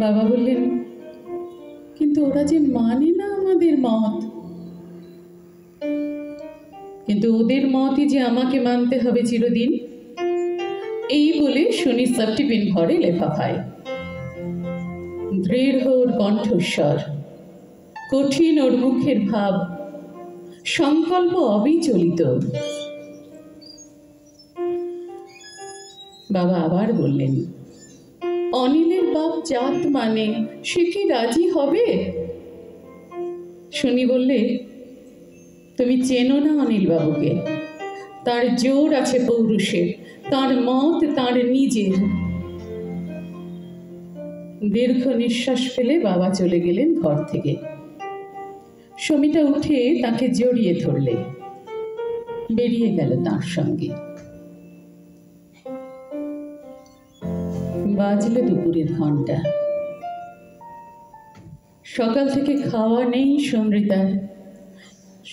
বাবা বললেন, কিন্তু ওরা যে মানে না আমাদের মত, কিন্তু ওদের মতই যে আমাকে মানতে হবে চিরদিন, এই বলে শুনি সার্টিফিন ভরে লেফাফায়। দৃঢ় ওর কণ্ঠস্বর, কঠিন ওর মুখের ভাব, সংকল্প অবিচলিত। বাবা আবার বললেন, অনিলের বাপ জাত মানে সে কি রাজি হবে? শুনি বললে, তুমি চেনো না অনিলবাবুকে। তার জোর আছে পৌরুষের, তার মত তার নিজের। দীর্ঘ নিঃশ্বাস ফেলে বাবা চলে গেলেন ঘর থেকে। সমিতা উঠে তাকে জড়িয়ে ধরলে, বেরিয়ে গেল তার সঙ্গে। বাজলো দুপুরের ঘন্টা। সকাল থেকে খাওয়া নেই সমৃতার।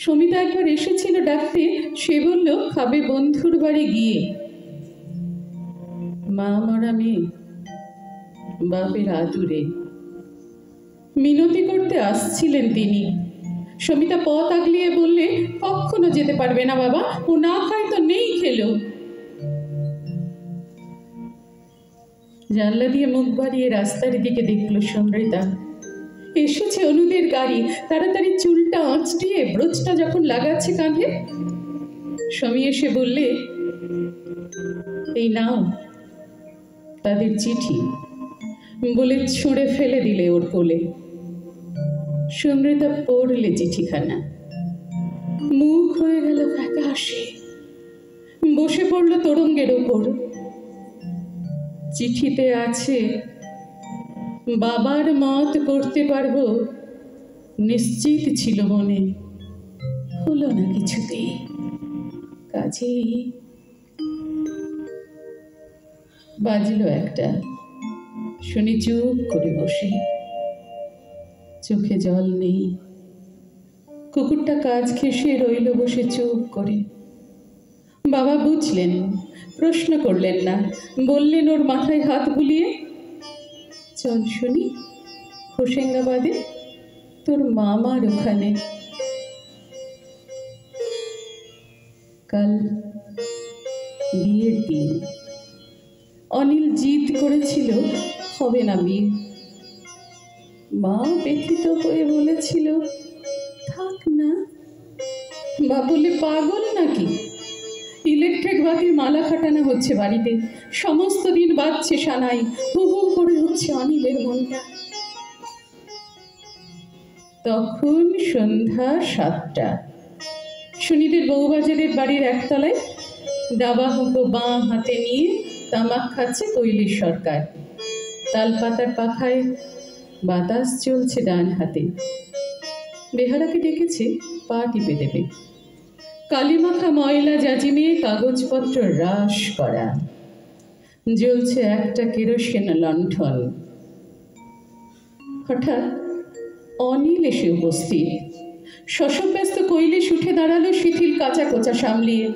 সমিতা একবার এসেছিল ডাকতে, সে বলল খাবে বন্ধুর বাড়ি গিয়ে। মা মরা মেয়ে, বাপের আদুরে। মিনতি করতে আসছিলেন তিনি। সমিতা পথ আগলিয়ে বললে, কখনো যেতে পারবে না বাবা, ও না খায় তো নেই খেলো। জানলা দিয়ে মুখ বাড়িয়ে রাস্তার দিকে দেখলো সমৃতা। এসেছে অনুদের গাড়ি। তাড়াতাড়ি চুলটা আঁচড়িয়ে ব্রোচটা যখন লাগাচ্ছে কাঁধে, স্বামী এসে বললে, এই নাও তাদের চিঠি, বলে ছুঁড়ে ফেলে দিলে ওর কোলে। সমৃতা পড়লে চিঠিখানা, মুখ হয়ে গেল ফ্যাকাশে। বসে পড়ল তোরঙ্গের ওপর। চিঠিতে আছে, বাবার মত করতে পারবো নিশ্চিত ছিল মনে, হলো না কিছুতেই। কাজেই বাজলো একটা। শুনি চুপ করে বসে, চোখে জল নেই। কুকুরটা কাজ ঘেঁষে রইল বসে চুপ করে। বাবা বুঝলেন, প্রশ্ন করলেন না, বললেন ওর মাথায় হাত বুলিয়ে, চল শুনি হোসেঙ্গাবাদে, তোর মামার ওখানে। কাল বিয়ের দিন। অনিল জিদ করেছিল হবে না বিয়ে। মা ব্যথিত হয়ে বলেছিল, থাক না। বা বলে, পাগল নাকি? ইলেকট্রিক বাতির মালা খাটানো হচ্ছে বাড়িতে, সমস্ত দিন বাজছে সানাই, হু হু করে হচ্ছে অনিলের মনটা। তখন সন্ধ্যা 7টা। সুনীলের বউবাজারের বাড়ির একতলায় ডাবা হুঁকো বাঁ হাতে নিয়ে তামাক খাচ্ছে কৈলিশ সরকার। তালপাতার পাখায় বাতাস চলছে ডান হাতে। বেহারাকে ডেকেছে পা টিপে দেবে। কালিমাখা ময়লা জাজিমে কাগজপত্র রাশ করা। জ্বলছে একটা কেরোসিন লণ্ঠন। হঠাৎ অনিল এসে উপস্থিত। শশব্যস্ত কৈলিশ উঠে দাঁড়ালো শিথিল কাঁচা কোচা সামলিয়ে।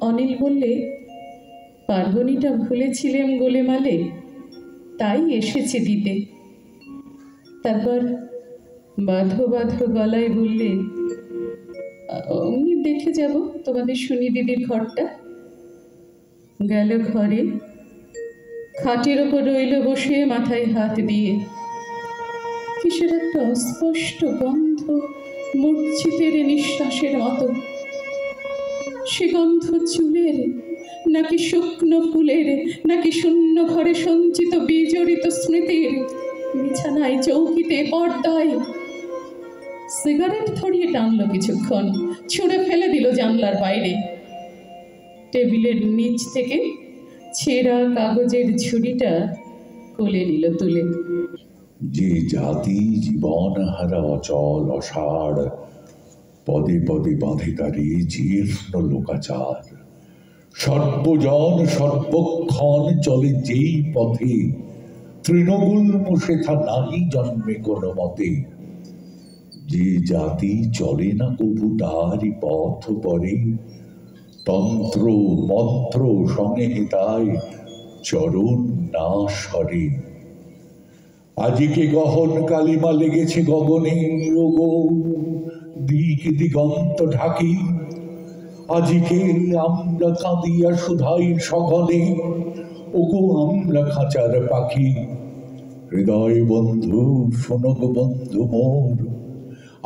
অনিল বললে, পার্বণীটা ভুলেছিলেম গোলেমালে, তাই এসেছে দিতে। তারপর বাঁধো বাঁধো গলায় বললে, অমনি দেখে যাব তোমাদের সুনি দিদির ঘরটা। গেল ঘরে, খাটের ওপর রইল বসে মাথায় হাত দিয়ে। কিসের একটা অস্পষ্ট গন্ধ, মূর্ছিতের নিঃশ্বাসের মতো। সে গন্ধ চুলের, নাকি শুকনো ফুলের, নাকি শূন্য ঘরে সঞ্চিত বিজড়িত স্মৃতির? বিছানায়, চৌকিতে, পর্দায়। সিগারেট ধরিয়ে টানলো কিছুক্ষণ, ছুঁড়ে ফেলে দিল জানলার বাইরে। টেবিলের নিচ থেকে ছেঁড়া কাগজের ঝুড়িটা কোলে নিল তুলে। যে জাতি জীবন হারা অচল অসাড়, পদে পদে বাঁধে তারে জীর্ণ লোকাচার। সর্বজন সর্বক্ষণ চলে যেই পথে, তৃণমূল মুশেথা নাহি জন্মে কোনো মতে। যে জাতি চলে না কবু তারই পথ পরে, তন্ত্র মন্ত্র সংহিতায় চরণ না সরে। আজিকে গহন কালিমা লেগেছে গগনে, ওগো দিক দিগন্ত ঢাকি। আজিকে আমরা কাঁদিয়া সুধাই সঘনে, ওগো আমরা খাঁচার পাখি। হৃদয় বন্ধু শোনো গো বন্ধু মোর,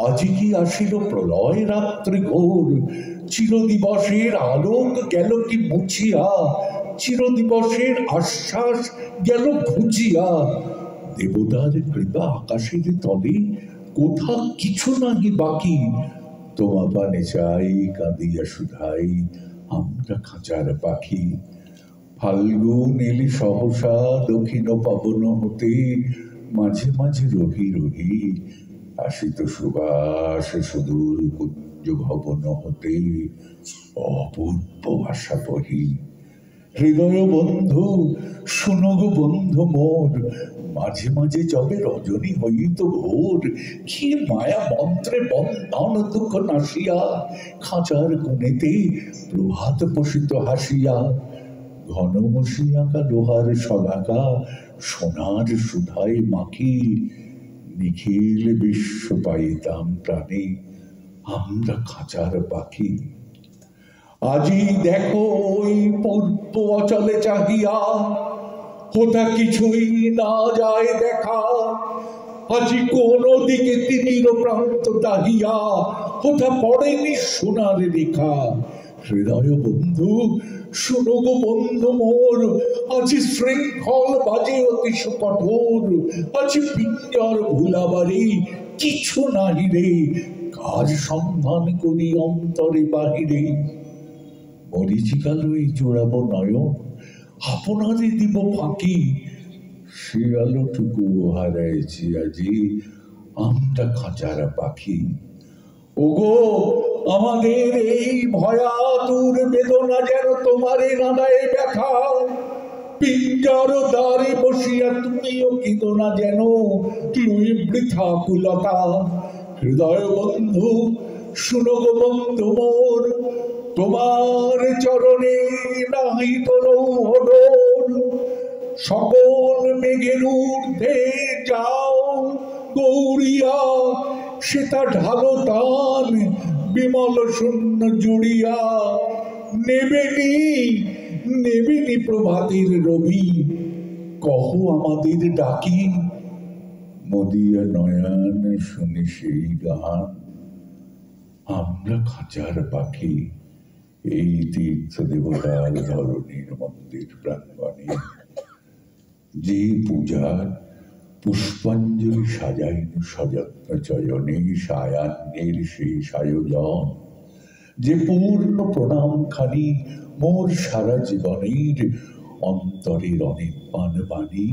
আজি কি আসিল প্রলয় রাত্রি ঘোর। চিরদিবসের আলোক গেল কি মুছিয়া, চিরদিবসের আশ্বাস গেল ঘুচিয়া। দেবতার কৃপা আকাশের তলে কোথা কিছু নাহি বাকি, তোমা পানে চাই কাঁদিয়া শুধাই আমরা খাঁচার পাখি। ফাল্গুন এলি সহসা দক্ষিণ পবন হতে, মাঝে মাঝে রহি রহি আসিত সুবাস সুদূর কুঞ্জ ভবন হতে। অপূর্ব ভাষা বহি হৃদয় বন্ধু, শোনো গো বন্ধু মোর, মাঝে মাঝে যবে রজনী হইত ভোর, কি মায়া মন্ত্রে বন্ধন দুঃখ নাশিয়া, খাঁচার কোণেতে প্রভাত পোষিত হাসিয়া। ঘন মসি আঁকা লোহার শলাকা, সোনার সুধায় মাখি, নিখিল বিশ্ব পাইতাম প্রাণে আমরা খাঁচার পাখি। আজি দেখো ওই পূর্ব অচলে চাহিয়া, কোথা কিছুই না যায় দেখা। আজি কোন দিকে তিমির প্রান্ত তাহিয়া, কোথা পড়েনি সোনার রেখা। হৃদয় বন্ধু, শোনো গো বন্ধু মোর, আজি শৃঙ্খল বাজে অতি কঠোর। আজি পিঞ্জর ভুলাবারে কিছু নাহি রে, কাজ সন্ধান করি অন্তরে বাহিরে। মরিচিকালই জোড়াবো নয়ন, আপনারে দিব ফাঁকি, সে আলোটুকু হারাইছি আজি আমরা খাঁচার পাখি। ওগো আমাদের এই ভয়াতুর বেদনা যেন তোমারে নাদায় ব্যথা, পিঞ্জর দ্বারে বসিয়া তুমিও কিদো না যেন লুই বৃথা কুলতা। হৃদয় বন্ধু, শুনো গো বন্ধু মোর, তোমার চরণে নাই তো লৌহ ডোর। সকল মেঘের ঊর্ধ্বে যাও গৌরিয়া, সেটা ঢালো টান বিমল শূন্য জুড়িয়া। নেবেনি নেবেনি প্রভাতের রবি, কহ আমাদের ডাকি, মদিয়া নয়ন শুনি সেই গান আমরা খাঁচার পাখি। এই তীর্থ দেবতার ধরণীর মন্দির প্রাঙ্গণে যে পূজার পুষ্পাঞ্জলি সাজাইন সযত্ন চয়নে, সায়ান্নের শেষ আয়োজন, যে পূর্ণ প্রণাম খানি মোর সারা জীবনের অন্তরের অনির্বাণ বাণী।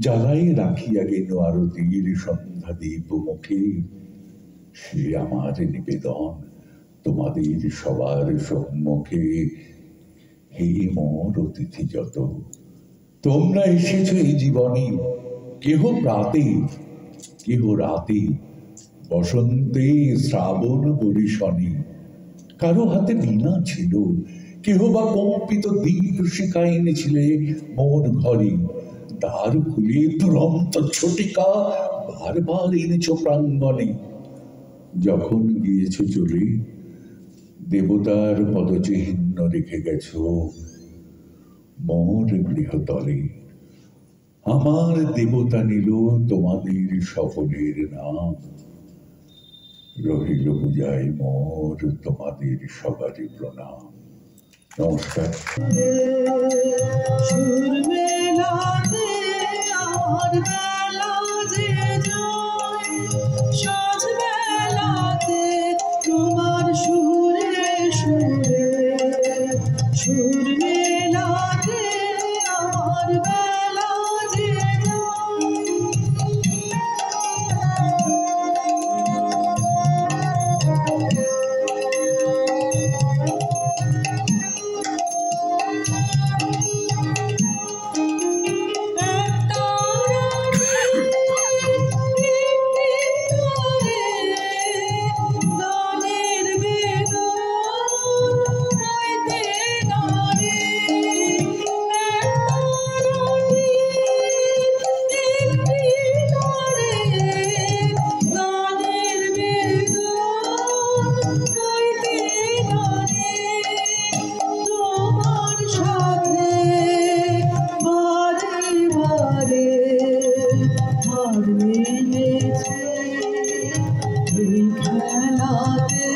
জ্বালাই রাখিয়া গেল আরতির সন্ধ্যা দীপ মুখে, সে আমার নিবেদন তোমাদের সবার সম্মুখে। হে মোর অতিথি যত, তোমরা এসেছ এই জীবনে, কেহ প্রাতে কেহ রাতে, বসন্তে শ্রাবণ বরিশনে। কারো হাতে বীণা ছিল, কেহ বা কম্পিত দীপ শিখা এনেছিলে মোর ঘরে। দ্বার খুলে দুরন্ত ছটিকা বারবার এনেছ প্রাঙ্গণে। যখন গিয়েছ চলে, দেবতার পদচিহ্ন রেখে গেছ মোর গৃহতলে। আমার দেবতা নিল তোমাদের সকলের নাম, রহিল বুঝাই মোর তোমাদের সবারই প্রণাম। নমস্কার। তোমার সুরে সুরে সুর মেলাতে আমার বেলা যে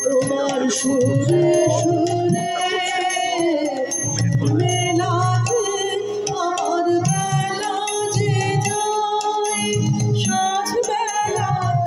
তোমার সুরে সুরে মেলাতে আমার বেলা যে যায়, সাজ বেলাতে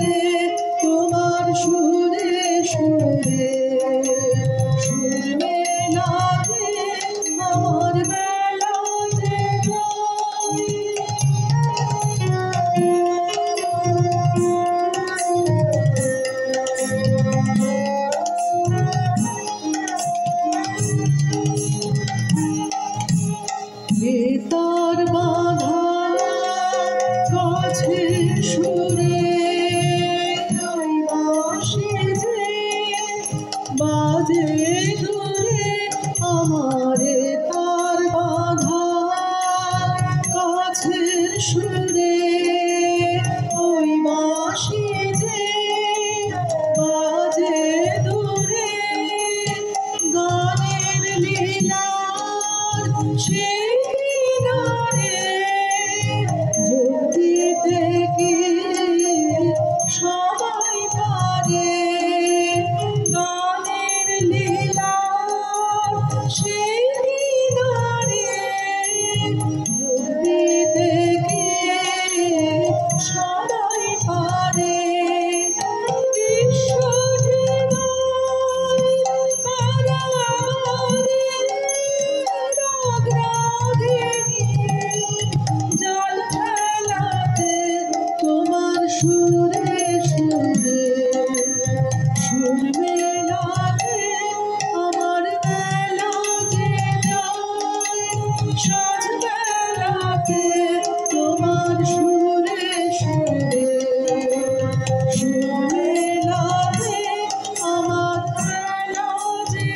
সুরে সুরে সুর মেলাতে আমার বেলা যে যায় সাজ বেলাতে তোমার সুরে সুরে সুর মেলাতে আমার বেলা যে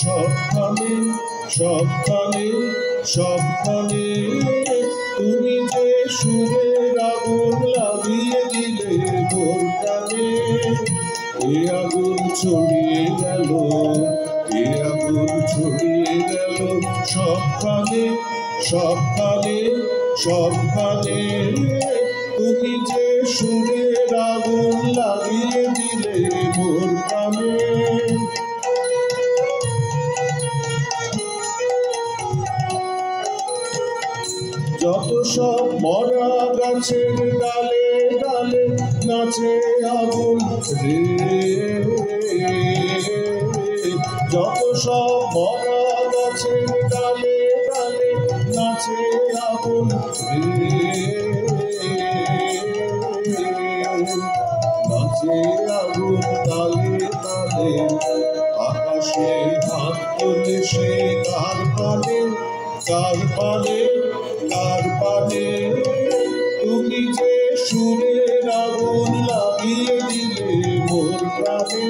সবখানে সবখানে সবখানে তুমি যে সুরের আগুন লাগিয়ে দিলে মোর প্রাণে এ আগুন ছড়িয়ে গেল এ আগুন ছড়িয়ে গেল সবখানে সবখানে সবখানে তুমি যে সুরের আগুন লাগিয়ে দিলে মোর প্রাণে যত সব মরা গাছের ডালে ডালে নাচে আগুন রে যত সব মরা গাছের ডালে ডালে নাচে আগুন রে নাচে আগুন তালে তালে আকাশে হাত তোলে সে কার পানে কার পানে কার পানে তুমি যে সুরের আগুন লাগিয়ে দিলে মোর প্রাণে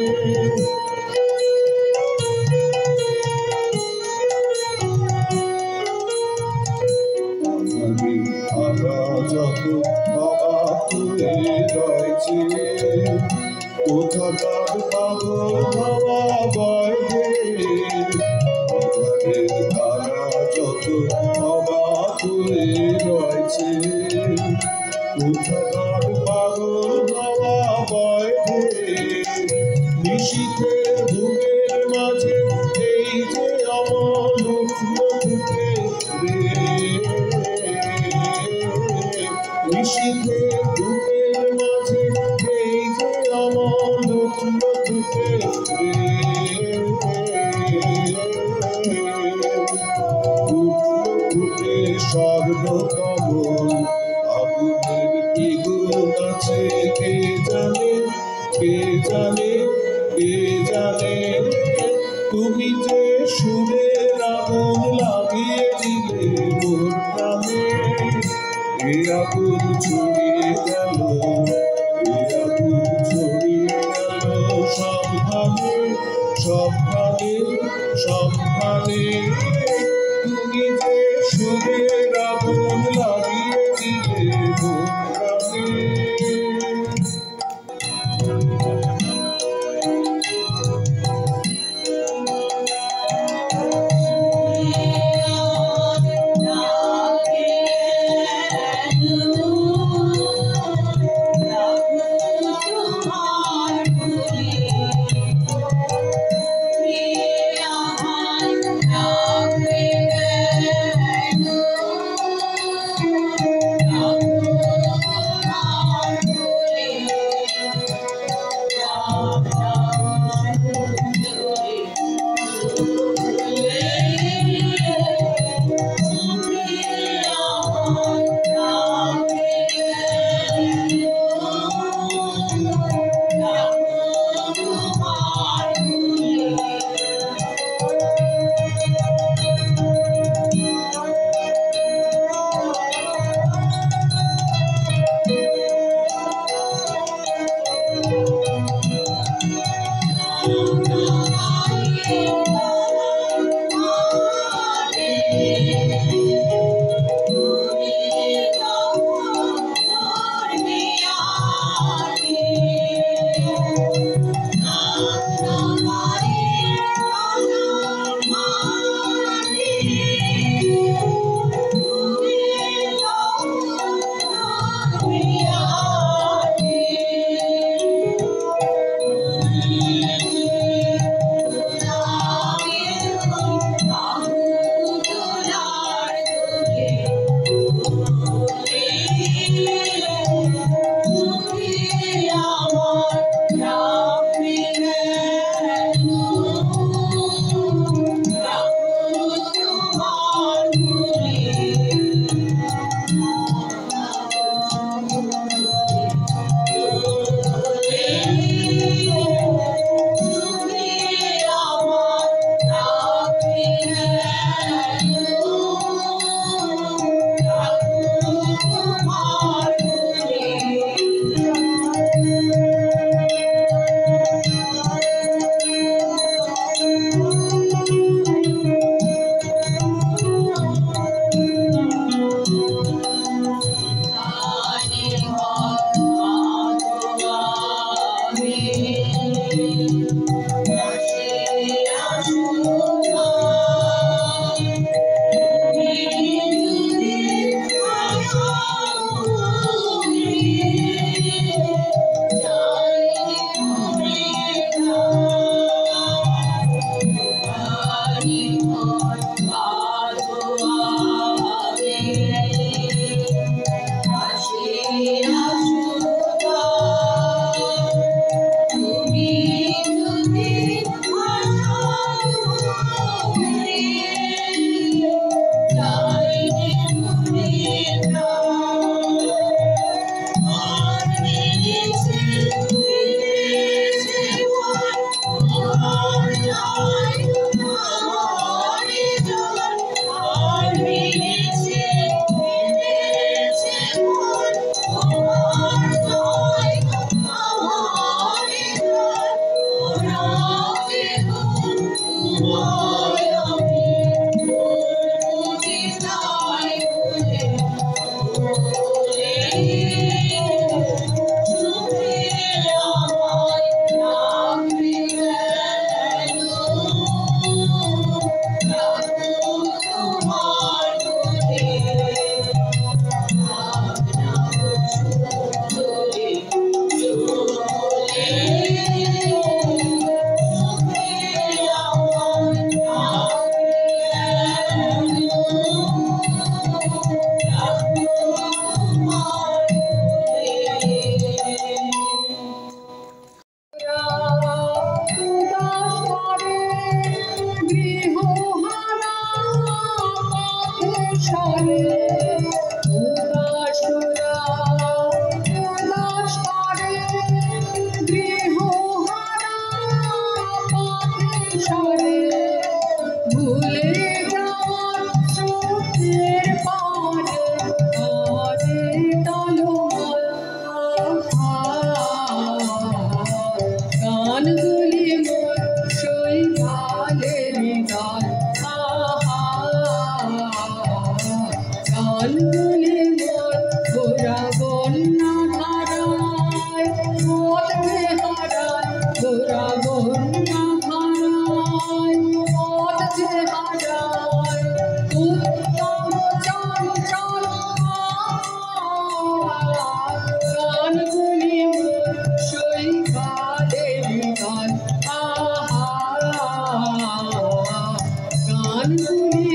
আমরা যত অবাক হয়ে রয়েছে কোথাকার পাগল হাওয়া বয় তারা যত অবাক হয়ে রয়েছে কোথাকার পাগল হাওয়া বয় নিশীথের বুকের মাঝে এই যে অমল উঠল বুকে রে নিশীথের বুকের মাঝে এই যে অমল উঠল বুকে রে সর্বকমল আগুনের কি গুণ আছে কে জানে কে জানে কে জানে তুমি যে সুরের আগুন লাগিয়ে দিলে মোর প্রাণে এ আগুন ছড়িয়ে গেল এ আগুন ছড়িয়ে গেল সবখানে সবখানে সবখানে তুমি যে সুরের আগুন লাগিয়ে দিলে মন প্রাণে। বলে মোর ঘোরা বন্যা ধারায় পথ যে হারায় ঘোরা বন্যা ধারায় পথ যে হারায় উত্তম চঞ্চল গান গুলি মোর সৈকালে গান গান গুলি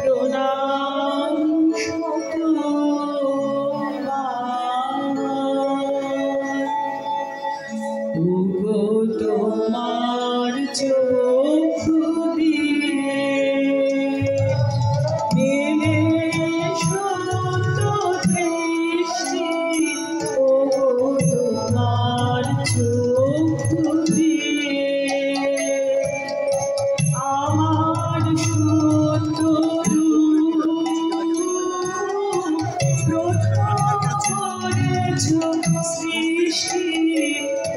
প্রণাম ওগো তোমার চক্ষু দিয়ে নেমে সত্য দৃষ্টি ওগো তোমার চক্ষু দিয়ে আমার সত্য সৃষ্টি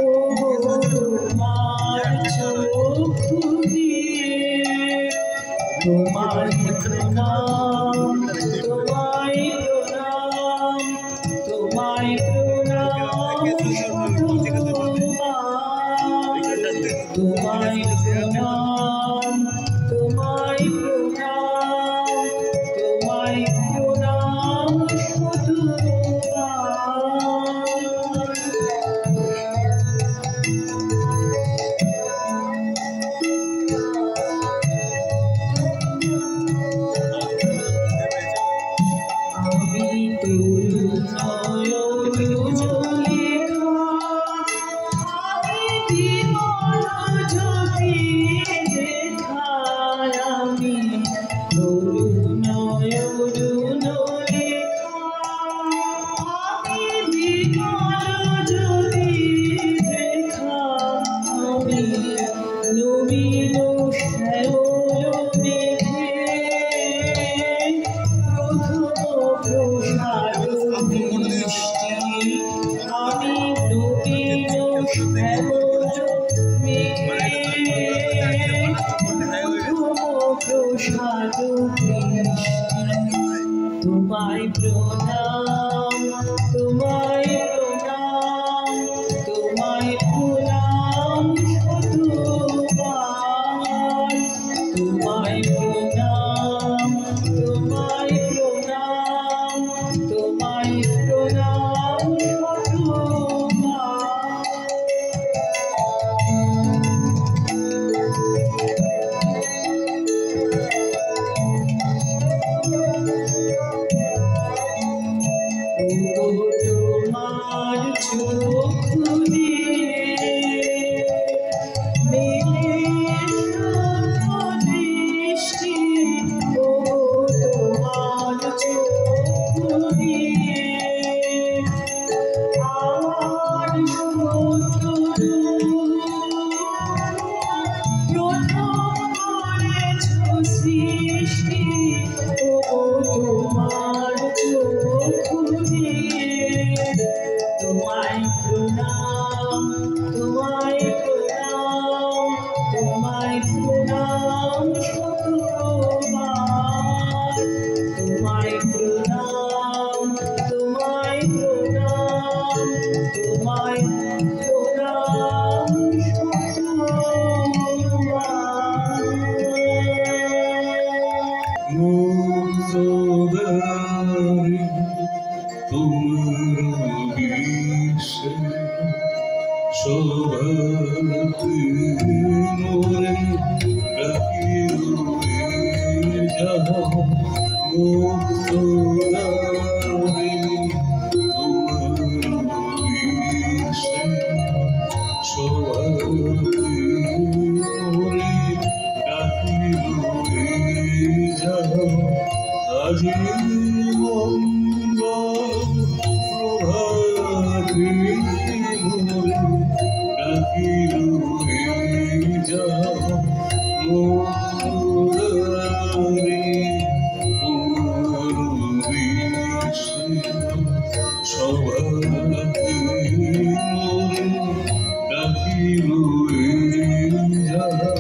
ওগো তোমার চক্ষু দিয়ে তোমায় প্রণাম তোমায় প্রণাম তোমায় প্রণাম তোমায় প্রণাম তোমায় প্রণাম তোমায় প্রণাম আমি তোর নয়ন লেখা আমি বিমল জ্যোতি দেখায় আমি তোর নয়ন লেখা আমি বিমল জ্যোতি দেখা আমি নবীন শ্যামল মেঘে প্রসাদ বৃষ্টি আমি নবীন শ্যামল মেঘে প্রসাদ বৃষ্টি তোমায় প্রণাম তোমায় প্রণাম তোমায় প্রণাম শতবার তোমায় প্রণাম তোমায় প্রণাম তোমায় প্রণাম ওগো তোমার চক্ষু দিয়ে মেলে সত্য দৃষ্টি ওগো তোমার চক্ষু দিয়ে আমার শত্রু প্রথম করেছ সৃষ্টি ওগো তোমার চক্ষু দিয়ে তোমায় প্রণাম তোমায় প্রণাম তোমায় প্রণাম শতবার তোমায় প্রণাম তোমায় প্রণাম তোমায় প্রণাম শতবার মুক্তদারি তোমার বিশ্বে শোভাতে মোরে রাখিবে যাহা মুক্তদারি তোমার বিশ্বে শোভাতে মোরে রাখিবে যাহা আজি প্রভাতে মোরে রাখিবে যাহা মুক্তদারি তোমার বিশ্বে শোভাতে মোরে রাখিবে যাহা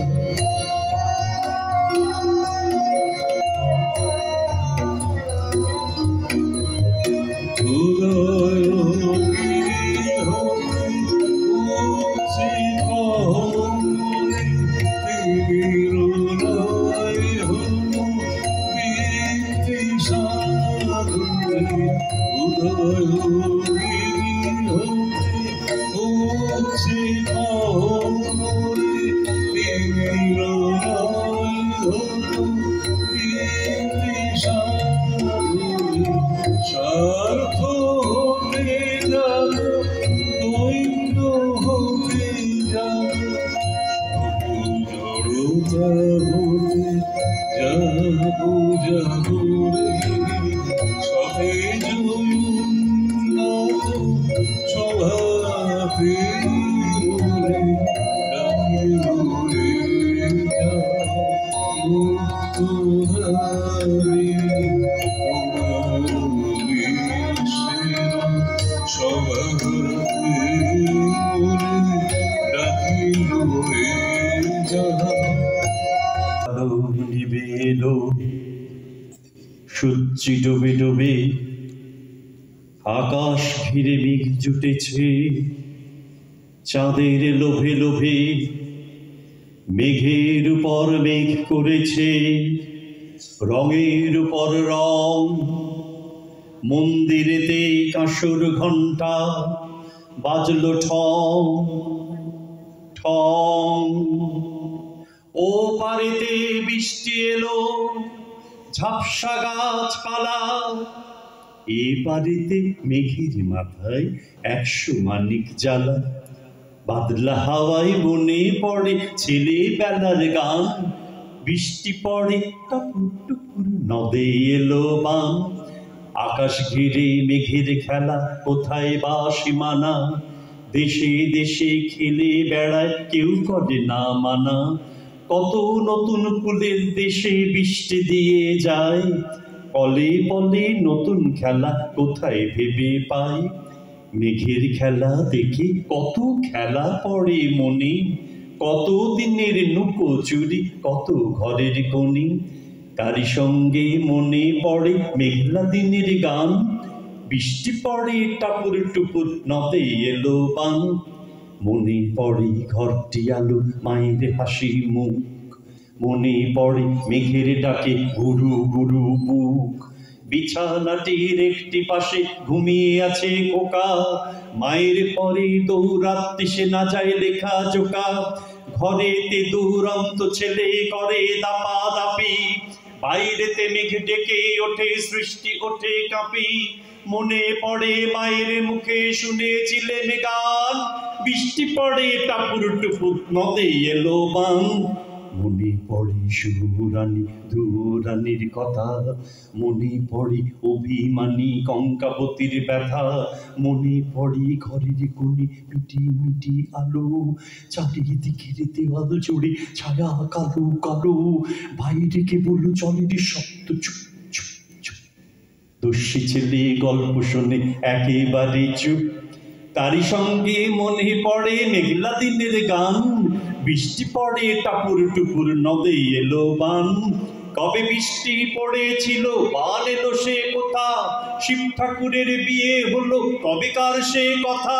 পূজাগুরে সতেজ উন্নত শোভাতে উড়ে ডাকিলে যা মুক্ত হারে তোমার বিশ্বের শোভাতে উড়ে ডাকিলে যা আলো নিবে এলো সূর্য ডুবে ডুবে আকাশ ঘিরে মেঘ জুটেছে চাঁদের লোভে লোভে মেঘের উপর মেঘ করেছে রঙের উপর রং মন্দিরেতে কাঁসর ঘণ্টা বাজলো ঠং ঠং ও পারেতে বৃষ্টি এলো ঝাপসা গাছপালা এ বাড়িতে মেঘের মাথায় 100 মানিক জ্বালা বাদলা হাওয়ায় মনে পড়ে ছেলেবেলার গান বৃষ্টি পড়ে টপুর টুপুর নদে এলো বান আকাশ ঘিরে মেঘের খেলা কোথায় বা সীমানা দেশে দেশে খেলে বেড়ায় কেউ করে না মানা কত নতুন ফুলের দেশে বৃষ্টি দিয়ে যায় পলে পলে নতুন খেলা কোথায় ভেবে পায় মেঘের খেলা দেখে কত খেলা পড়ে মনে কত দিনের নুকো চুরি কত ঘরের কোণে তারই সঙ্গে মনে পড়ে মেঘলা দিনের গান বৃষ্টি পড়ে টাপুর টুপুর নদে এলো বান মনে পড়ে ঘরটি আলো মায়ের হাসি মুখ মনে পড়ে মেঘের ডাকে গুরু গুরু বুক বিছানাটির একটি পাশে ঘুমিয়ে আছে খোকা মায়ের পরে দৌড়াতে সে না যায় লেখা জোকা ঘরেতে দুরন্ত ছেলে করে দাপা দাপি বাইরেতে মেঘ ডেকে ওঠে সৃষ্টি ওঠে কাঁপি মনে পড়ে মায়ের মুখে শুনেছিলেন গান বৃষ্টি পড়ে টাপুর টুপুর নদে এলো বান মনে পড়ে সুরানি দুরানির কথা মনে পড়ে অভিমানী কঙ্কাবতীর ব্যথা মনে পড়ে ঘরের কোণে মিটি মিটি আলো চারিদিকের দেওয়াল জুড়ে ছায়া কালো কালো বাইরে কেবল জলের শব্দ চুপ চুপ চুপ দস্যি ছেলে গল্প শুনে একেবারে চুপ তারই সঙ্গে মনে পড়ে মেঘলা দিনের গান বৃষ্টি পড়ে টাপুর টুপুর নদে এলো বান কবে বৃষ্টি পড়েছিল বান এলো সে কথা শিব ঠাকুরের বিয়ে হলো কবেকার সে কথা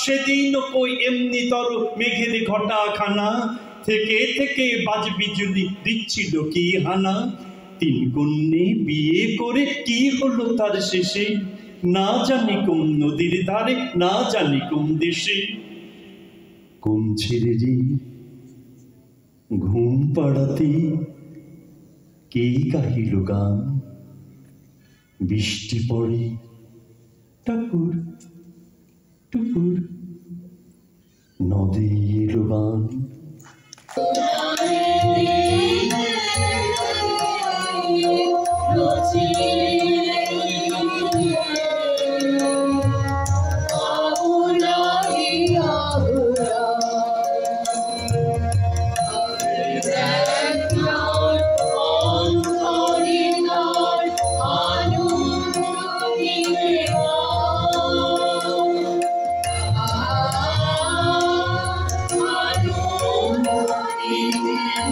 সেদিন কই এমনি তর মেঘের ঘটা খানা থেকে থেকে বাজ বিজুলি দিচ্ছিল কি হানা 3 কন্যে বিয়ে করে কি হলো তার শেষে না জানি কোন নদীর ধারে না জানি কোন দেশে কোন ছেলেরই ঘুম পাড়াতে কে গাহিল গান বৃষ্টি পড়ে টাপুর টুপুর নদী এলো বান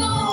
Oh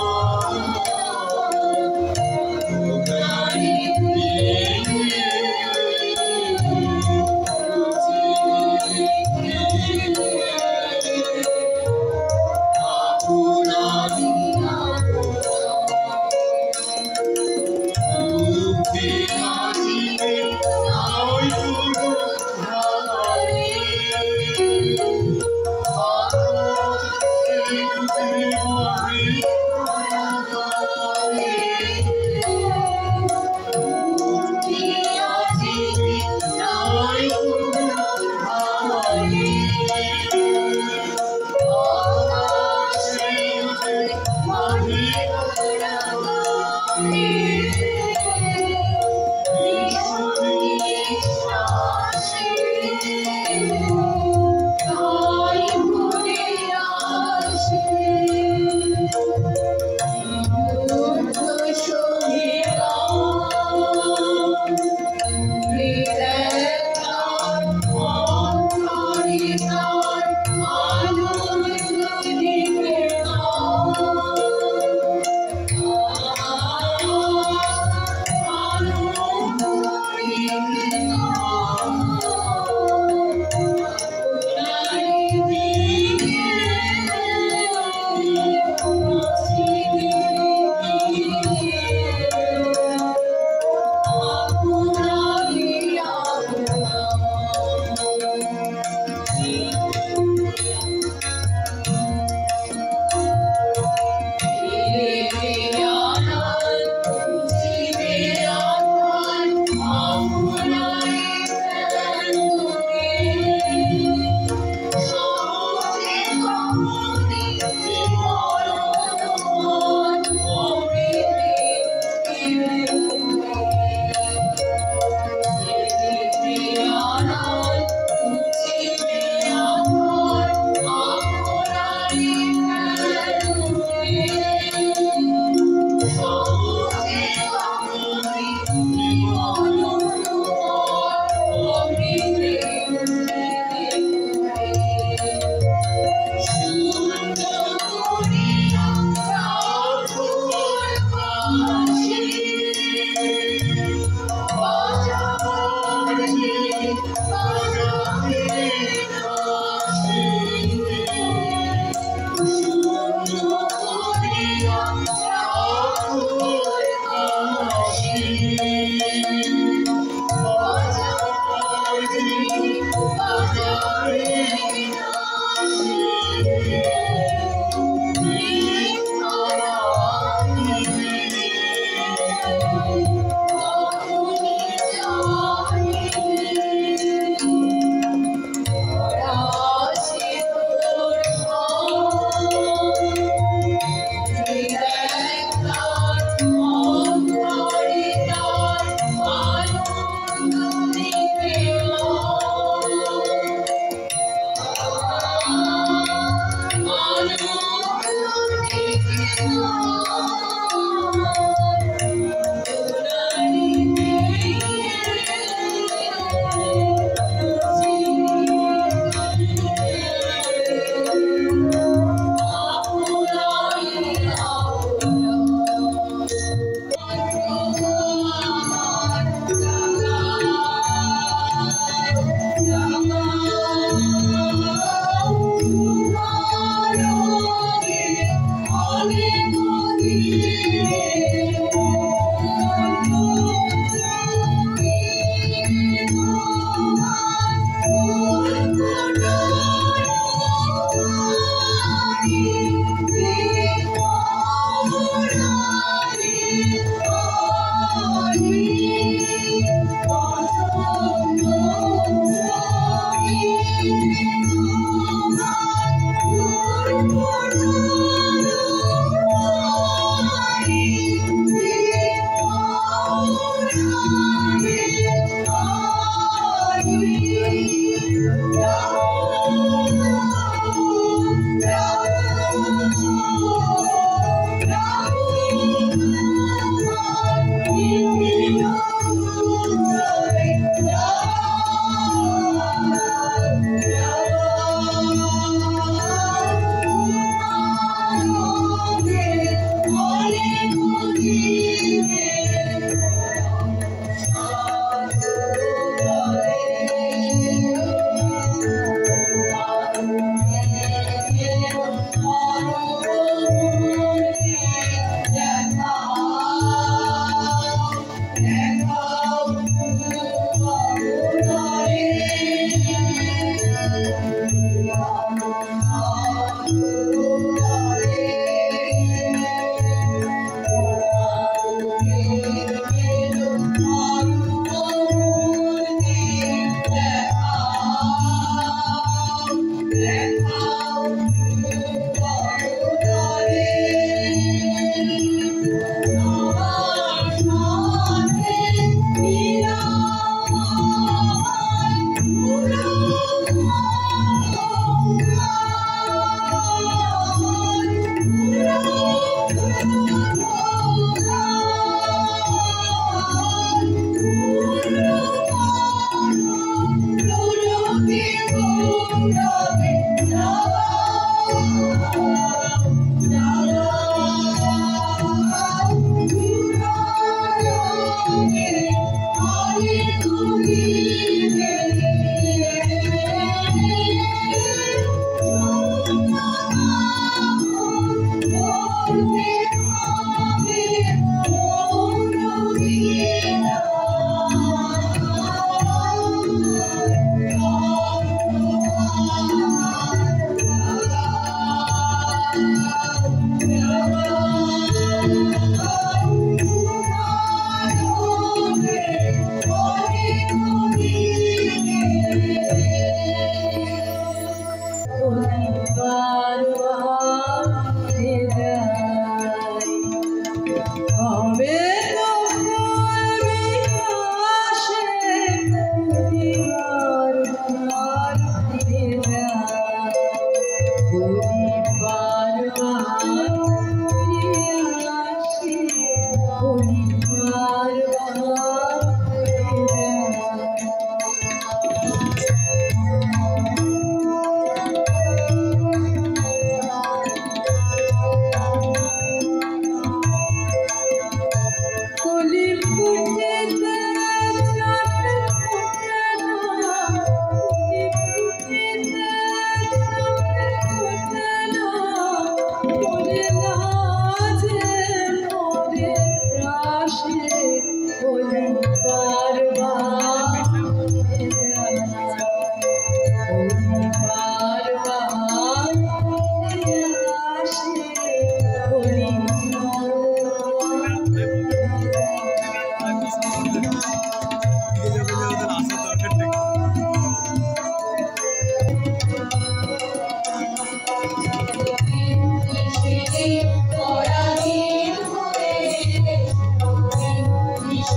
Yeah.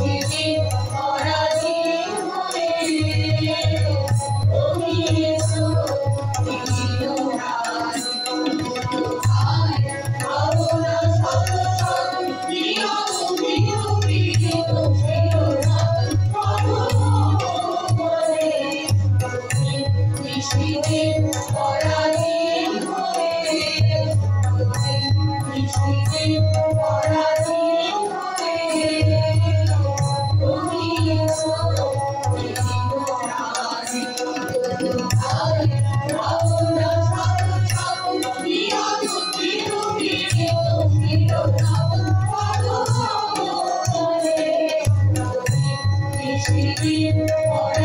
Thank you.